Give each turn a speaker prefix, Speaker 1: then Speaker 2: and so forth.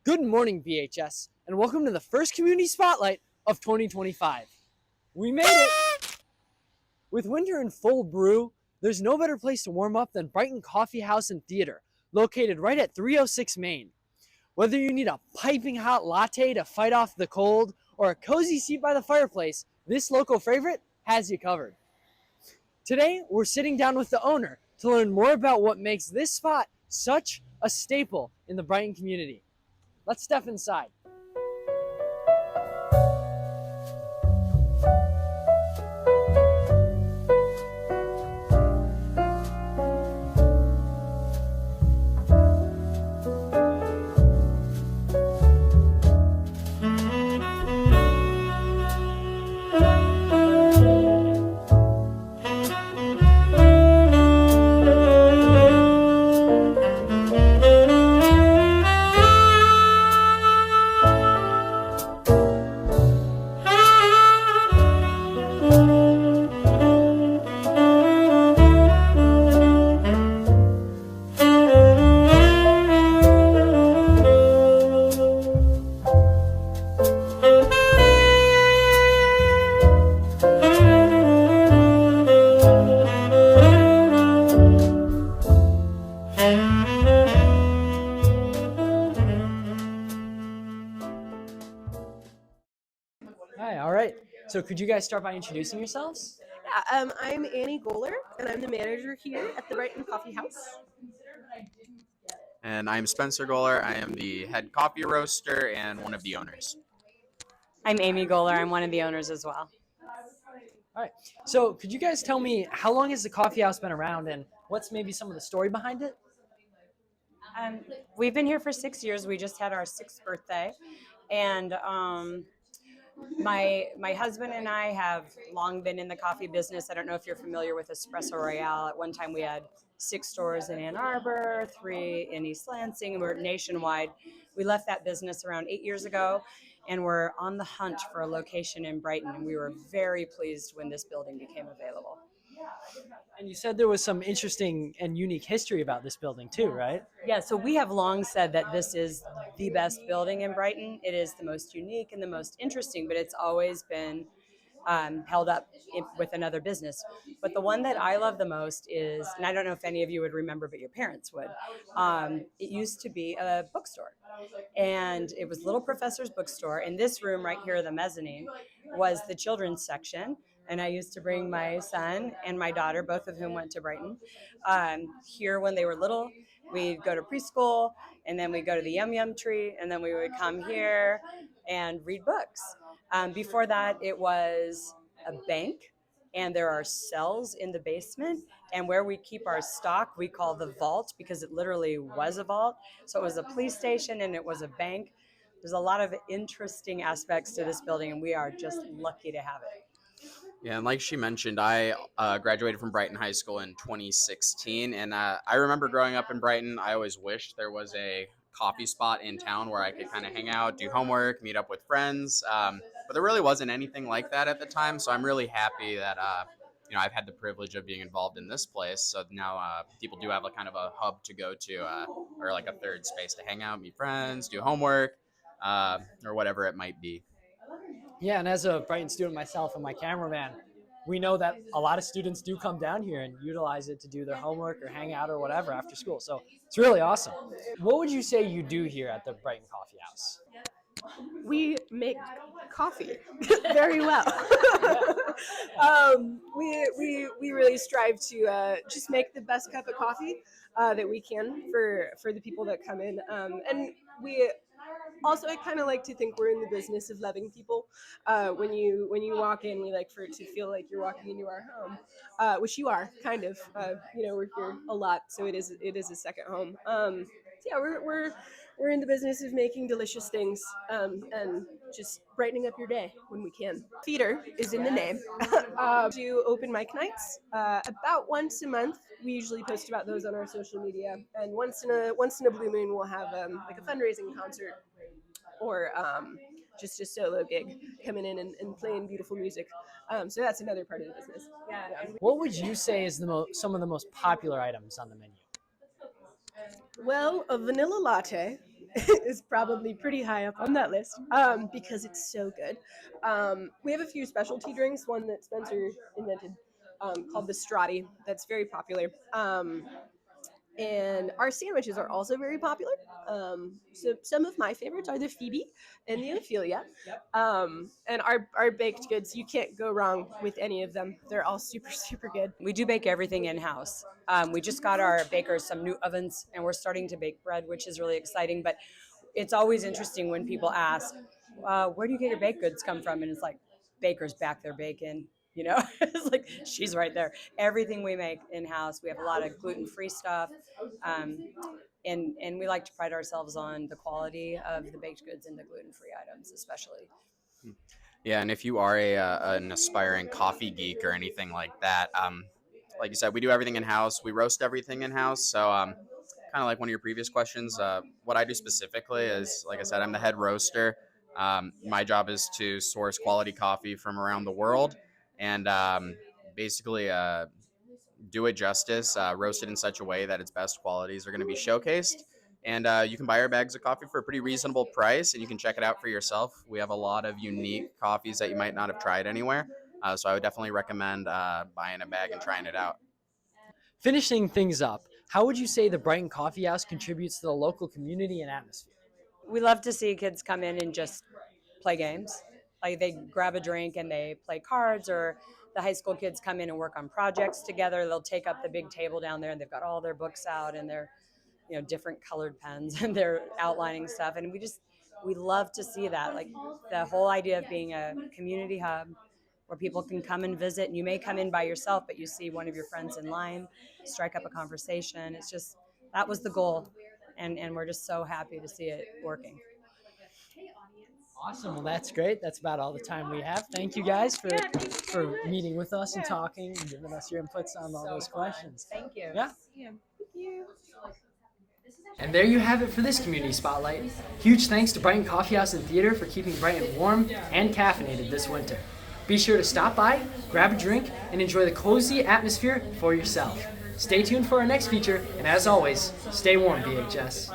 Speaker 1: Good morning, VHS, and welcome to the first community spotlight of 2025. We made it! With winter in full brew, there's no better place to warm up than Brighton Coffeehouse and Theater, located right at 306 Main. Whether you need a piping hot latte to fight off the cold or a cozy seat by the fireplace, this local favorite has you covered. Today, we're sitting down with the owner to learn more about what makes this spot such a staple in the Brighton community. Let's step inside. Hi, all right. So could you guys start by introducing yourselves?
Speaker 2: I'm Annie Goller, and I'm the manager here at the Brighton Coffeehouse.
Speaker 3: And I'm Spencer Goller. I am the head coffee roaster and one of the owners.
Speaker 4: I'm Amy Goller. I'm one of the owners as well.
Speaker 1: All right. So could you guys tell me how long has the coffee house been around and what's maybe some of the story behind it?
Speaker 4: We've been here for 6 years. We just had our 6th birthday. And my husband and I have long been in the coffee business. I don't know if you're familiar with Espresso Royale. At one time we had 6 stores in Ann Arbor, 3 in East Lansing. We're nationwide. We left that business around 8 years ago, and we're on the hunt for a location in Brighton. And we were very pleased when this building became available.
Speaker 1: And you said there was some interesting and unique history about this building too, right?
Speaker 4: Yeah, so we have long said that this is the best building in Brighton. It is the most unique and the most interesting, but it's always been held up with another business. But the one that I love the most is, and I don't know if any of you would remember, but your parents would. It used to be a bookstore, and it was Little Professor's Bookstore. And this room right here, the mezzanine, was the children's section. And I used to bring my son and my daughter, both of whom went to Brighton, here when they were little. We'd go to preschool, and then we'd go to the Yum Yum Tree, and then we would come here and read books. Before that, it was a bank, and there are cells in the basement. And where we keep our stock, we call the vault, because it literally was a vault. So it was a police station, and it was a bank. There's a lot of interesting aspects to this building, and we are just lucky to have it.
Speaker 3: Yeah, and like she mentioned, I graduated from Brighton High School in 2016, and I remember growing up in Brighton, I always wished there was a coffee spot in town where I could kind of hang out, do homework, meet up with friends, but there really wasn't anything like that at the time, so I'm really happy that I've had the privilege of being involved in this place, so now people do have a kind of a hub to go to, or like a third space to hang out, meet friends, do homework, or whatever it might be.
Speaker 1: Yeah, and as a Brighton student myself and my cameraman, we know that a lot of students do come down here and utilize it to do their homework or hang out or whatever after school. So it's really awesome. What would you say you do here at the Brighton Coffee House?
Speaker 2: We make coffee very well. We really strive to just make the best cup of coffee that we can for the people that come in, and we. Also, I kind of like to think we're in the business of loving people. When you walk in, we like for it to feel like you're walking into our home, which you are kind of. We're here a lot, so it is a second home. So yeah, we're in the business of making delicious things and just brightening up your day when we can. Theater is in the name. Do open mic nights about once a month. We usually post about those on our social media, and once in a blue moon, we'll have like a fundraising concert or just a solo gig coming in and playing beautiful music. So that's another part of the business. Yeah.
Speaker 1: What would you say is some of the most popular items on the menu?
Speaker 2: Well, a vanilla latte is probably pretty high up on that list because it's so good. We have a few specialty drinks, one that Spencer invented called the Strati, that's very popular. And our sandwiches are also very popular. So some of my favorites are the Phoebe and the Ophelia. And our baked goods, you can't go wrong with any of them. They're all super, super good.
Speaker 4: We do bake everything in house. We just got our bakers some new ovens, and we're starting to bake bread, which is really exciting. But it's always interesting when people ask, "Where do you get your baked goods come from?" And it's like, bakers back their bacon. It's like she's right there. Everything we make in house. We have a lot of gluten-free stuff, um, and we like to pride ourselves on the quality of the baked goods and the gluten-free items, especially.
Speaker 3: Yeah, and if you are an aspiring coffee geek or anything like that, like you said, we do everything in house. We roast everything in house. So, kind of like one of your previous questions, what I do specifically is, like I said, I'm the head roaster. My job is to source quality coffee from around the world, and basically do it justice, roast it in such a way that its best qualities are going to be showcased. And you can buy our bags of coffee for a pretty reasonable price, and you can check it out for yourself. We have a lot of unique coffees that you might not have tried anywhere. So I would definitely recommend buying a bag and trying it out.
Speaker 1: Finishing things up, how would you say the Brighton Coffeehouse contributes to the local community and atmosphere?
Speaker 4: We love to see kids come in and just play games. Like they grab a drink and they play cards, or the high school kids come in and work on projects together. They'll take up the big table down there and they've got all their books out and their different colored pens and they're outlining stuff. And we love to see that. Like the whole idea of being a community hub where people can come and visit, and you may come in by yourself, but you see one of your friends in line, strike up a conversation. It's just, that was the goal. And we're just so happy to see it working.
Speaker 1: Awesome. Well, that's great. That's about all the time we have. Thank you guys for meeting with us and talking and giving us your inputs on all those questions.
Speaker 4: Thank you.
Speaker 1: Yeah.
Speaker 2: Thank you.
Speaker 1: And there you have it for this Community Spotlight. Huge thanks to Brighton Coffeehouse and Theater for keeping Brighton warm and caffeinated this winter. Be sure to stop by, grab a drink, and enjoy the cozy atmosphere for yourself. Stay tuned for our next feature, and as always, stay warm, VHS.